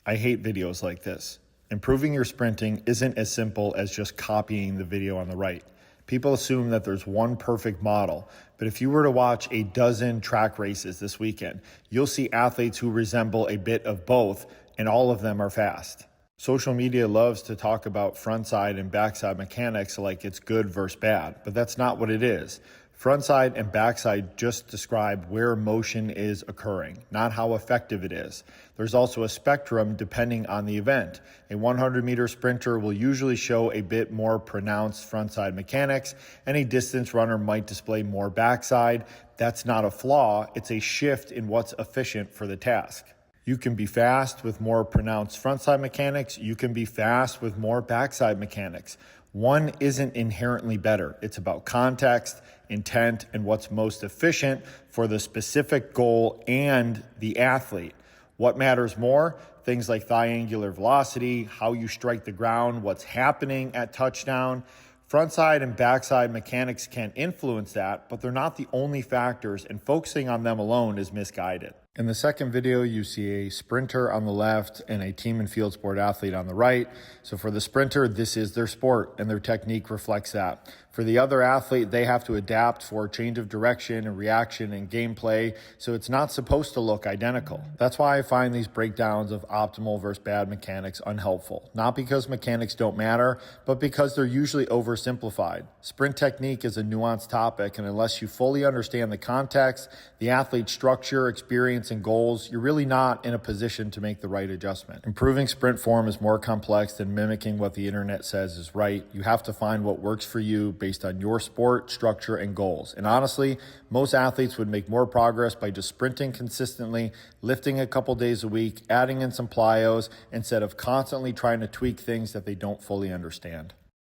I hate videos like this. Improving your sprinting isn't as simple as just copying the video on the right. People assume that there's one perfect model, but if you were to watch a dozen track races this weekend, you'll see athletes who resemble a bit of both, and all of them are fast. Social media loves to talk about frontside and backside mechanics like it's good versus bad, but that's not what it is. Frontside and backside just describe where motion is occurring, not how effective it is. There's also a spectrum depending on the event. A 100-meter sprinter will usually show a bit more pronounced frontside mechanics, and a distance runner might display more backside. That's not a flaw, it's a shift in what's efficient for the task. You can be fast with more pronounced frontside mechanics. You can be fast with more backside mechanics. One isn't inherently better. It's about context, intent, and what's most efficient for the specific goal and the athlete. What matters more? Things like thigh angular velocity, how you strike the ground, what's happening at touchdown. Frontside and backside mechanics can influence that, but they're not the only factors, and focusing on them alone is misguided. In the second video, you see a sprinter on the left and a team and field sport athlete on the right. So for the sprinter, this is their sport and their technique reflects that. For the other athlete, they have to adapt for change of direction and reaction and gameplay, so it's not supposed to look identical. That's why I find these breakdowns of optimal versus bad mechanics unhelpful. Not because mechanics don't matter, but because they're usually oversimplified. Sprint technique is a nuanced topic, and unless you fully understand the context, the athlete's structure, experience, and goals, you're really not in a position to make the right adjustment. Improving sprint form is more complex than mimicking what the internet says is right. You have to find what works for you based on your sport, structure, and goals. And honestly, most athletes would make more progress by just sprinting consistently, lifting a couple days a week, adding in some plyos, instead of constantly trying to tweak things that they don't fully understand.